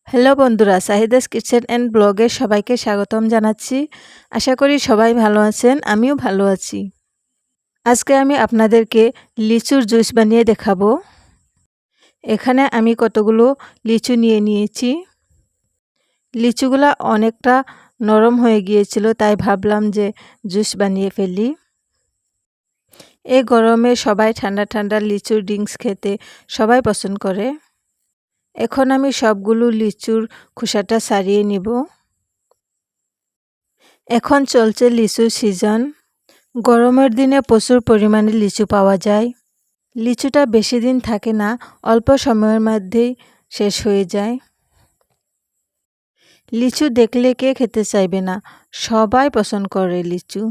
Hello বন্ধুরা, সাহিদাস kitchen and ব্লগে সবাইকে স্বাগতম জানাচ্ছি। আশা করি সবাই ভালো আছেন, আমিও ভালো আছি। আজকে আমি আপনাদেরকে লিচুর জুস বানিয়ে দেখাবো। এখানে আমি কতগুলো লিচু নিয়ে নিয়েছি। লিচুগুলা অনেকটা নরম হয়ে গিয়েছিল, তাই ভাবলাম যে জুস বানিয়ে ফেলি। এই গরমে সবাই ঠান্ডা ঠান্ডা লিচুর ড্রিঙ্কস খেতে সবাই পছন্দ করে। এখন আমি সবগুলো লিচুর খোসাটা ছাড়িয়ে নিব। এখন চলছে লিচুর সিজন। গরমের দিনে প্রচুর পরিমাণে লিচু পাওয়া যায়। লিচুটা বেশি দিন থাকে না, অল্প সময়ের মধ্যেই শেষ হয়ে যায়। লিচু দেখলে কে খেতে চাইবে না, সবাই পছন্দ করে লিচু।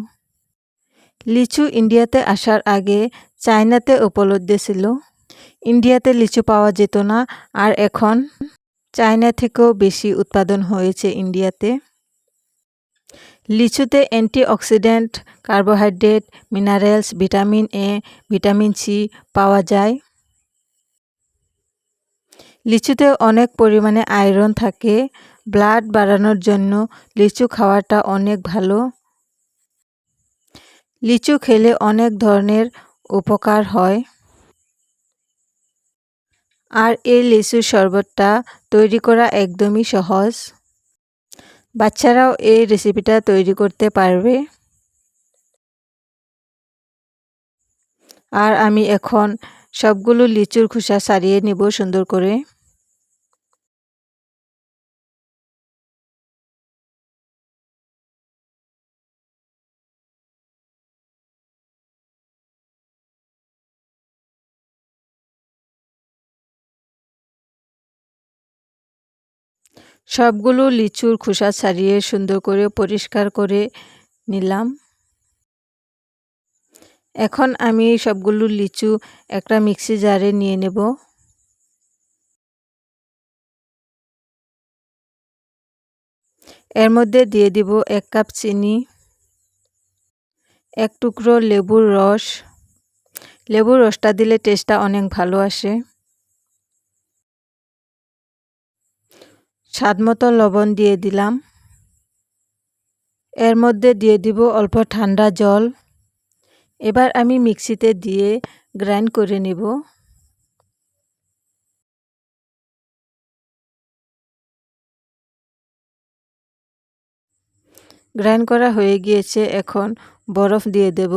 লিচু ইন্ডিয়াতে আসার আগে চায়নাতে উপলব্ধ ছিল। ইন্ডিয়াতে লিচু পাওয়া যেত না, আর এখন চায়না থেকেও বেশি উৎপাদন হয়েছে ইন্ডিয়াতে। লিচুতে antioxidant, carbohydrate, minerals, vitamin A, vitamin C পাওয়া যায়। লিচুতে অনেক পরিমাণে আয়রন থাকে। ব্লাড বাড়ানোর জন্য লিচু খাওয়াটা অনেক ভালো। লিচু খেলে অনেক ধরনের উপকার হয়। আর এই লিচুর শরবতটা তৈরি করা একদমই সহজ। বাচ্চারাও এই রেসিপিটা তৈরি করতে পারবে। আর আমি এখন সবগুলো লিচুর খোসা ছাড়িয়ে নিব সুন্দর করে। সবগুলো লিচুর খোসা ছাড়িয়ে সুন্দর করে পরিষ্কার করে নিলাম। এখন আমি সবগুলো লিচু একটা মিক্সি জারে নিয়ে নেব। এর মধ্যে দিয়ে দিব 1 কাপ চিনি, 1 টুকরো লেবুর রস। লেবুর রসটা দিলে টেস্টটা অনেক ভালো আসে। স্বাদমতো লবণ দিয়ে দিলাম। এর মধ্যে দিয়ে দিব অল্প ঠান্ডা জল। এবার আমি মিক্সিতে দিয়ে গ্রাইন্ড করে নেব। গ্রাইন্ড করা হয়ে গিয়েছে, এখন বরফ দিয়ে দেব।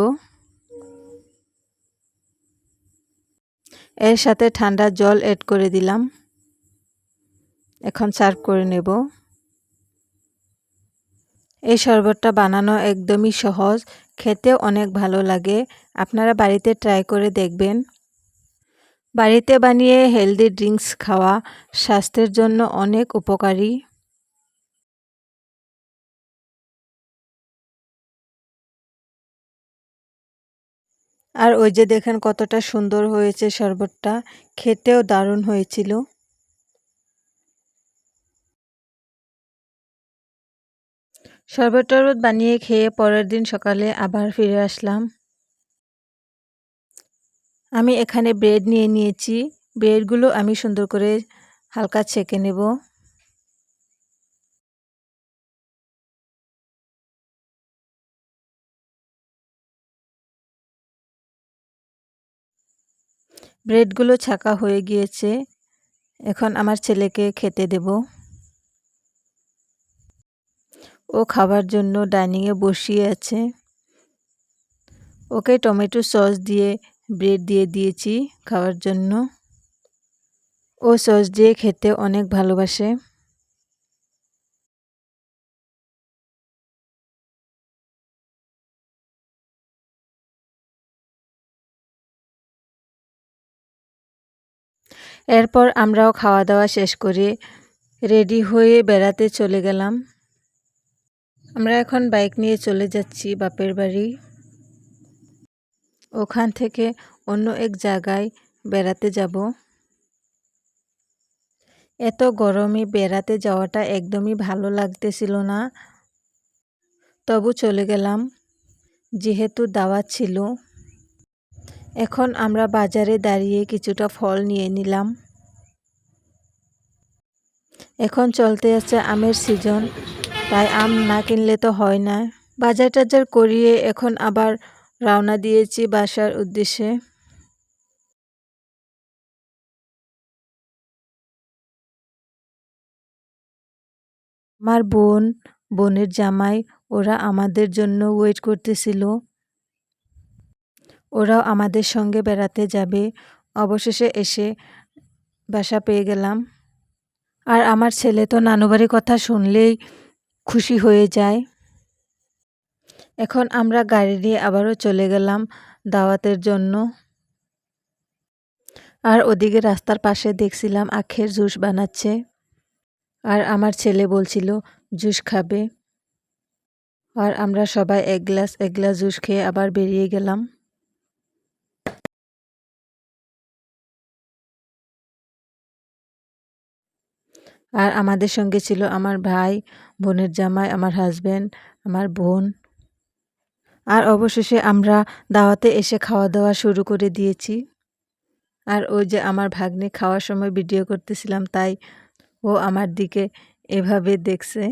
এর সাথে ঠান্ডা জল অ্যাড করে দিলাম। এখন সার্ভ করে নেব। এই শরবতটা বানানো একদমই সহজ, খেতেও অনেক ভালো লাগে। আপনারা বাড়িতে ট্রাই করে দেখবেন। বাড়িতে বানিয়ে হেলদি ড্রিঙ্কস খাওয়া স্বাস্থ্যের জন্য অনেক উপকারী। আর ওই যে দেখেন কতটা সুন্দর হয়েছে শরবতটা, খেতেও দারুণ হয়েছিল। শরবত টরবত বানিয়ে খেয়ে পরের দিন সকালে আবার ফিরে আসলাম। আমি এখানে ব্রেড নিয়ে নিয়েছি। ব্রেডগুলো আমি সুন্দর করে হালকা ছেঁকে নেব। ব্রেডগুলো ছাকা হয়ে গিয়েছে। এখন আমার ছেলেকে খেতে দেব। ও খাবার জন্য ডাইনিংয়ে বসিয়ে আছে। ওকে টমেটো সস দিয়ে ব্রেড দিয়ে দিয়েছি খাওয়ার জন্য। ও সস দিয়ে খেতে অনেক ভালোবাসে। এরপর আমরাও খাওয়া দাওয়া শেষ করে রেডি হয়ে বেড়াতে চলে গেলাম। আমরা এখন বাইক নিয়ে চলে যাচ্ছি বাপের বাড়ি। ওখান থেকে অন্য এক জায়গায় বেড়াতে যাব। এত গরমে বেড়াতে যাওয়াটা একদমই ভালো লাগতেছিল না, তবু চলে গেলাম যেহেতু দাওয়াত ছিল। এখন আমরা বাজারে দাঁড়িয়ে কিছুটা ফল নিয়ে নিলাম। এখন চলতে আছে আমের সিজন, তাই আম না কিনলে তো হয় না। বাজার টাজার করিয়ে এখন আবার রওনা দিয়েছি বাসার উদ্দেশ্যে। আমার বোন, বোনের জামাই ওরা আমাদের জন্য ওয়েট করতেছিল। ওরাও আমাদের সঙ্গে বেড়াতে যাবে। অবশেষে এসে বাসা পেয়ে গেলাম। আর আমার ছেলে তো নানুবাড়ির কথা শুনলেই খুশি হয়ে যায়। এখন আমরা গাড়ি নিয়ে আবারও চলে গেলাম দাওয়াতের জন্য। আর ওদিকে রাস্তার পাশে দেখছিলাম আখের জুস বানাচ্ছে। আর আমার ছেলে বলছিল জুস খাবে। আর আমরা সবাই এক গ্লাস জুস খেয়ে আবার বেরিয়ে গেলাম। আর আমাদের সঙ্গে ছিল আমার ভাই, বোনের জামাই, আমার হাজবেন্ড, আমার বোন। আর অবশেষে আমরা দাওয়াতে এসে খাওয়া দাওয়া শুরু করে দিয়েছি। আর ওই যে আমার ভাগ্নে খাওয়ার সময় ভিডিও করতেছিলাম, তাই ও আমার দিকে এভাবে দেখছে।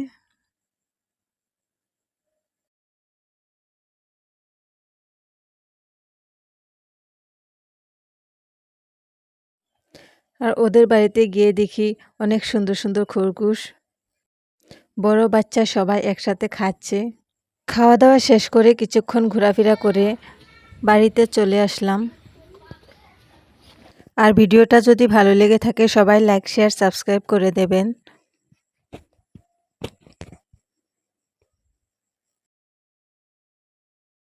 আর ওদের বাড়িতে গিয়ে দেখি অনেক সুন্দর সুন্দর খরগোশ। বড় বাচ্চা সবাই একসাথে খাচ্ছে। খাওয়া দাওয়া শেষ করে কিছুক্ষণ ঘোরাফেরা করে বাড়িতে চলে আসলাম। আর ভিডিওটা যদি ভালো লেগে থাকে সবাই লাইক, শেয়ার, সাবস্ক্রাইব করে দেবেন।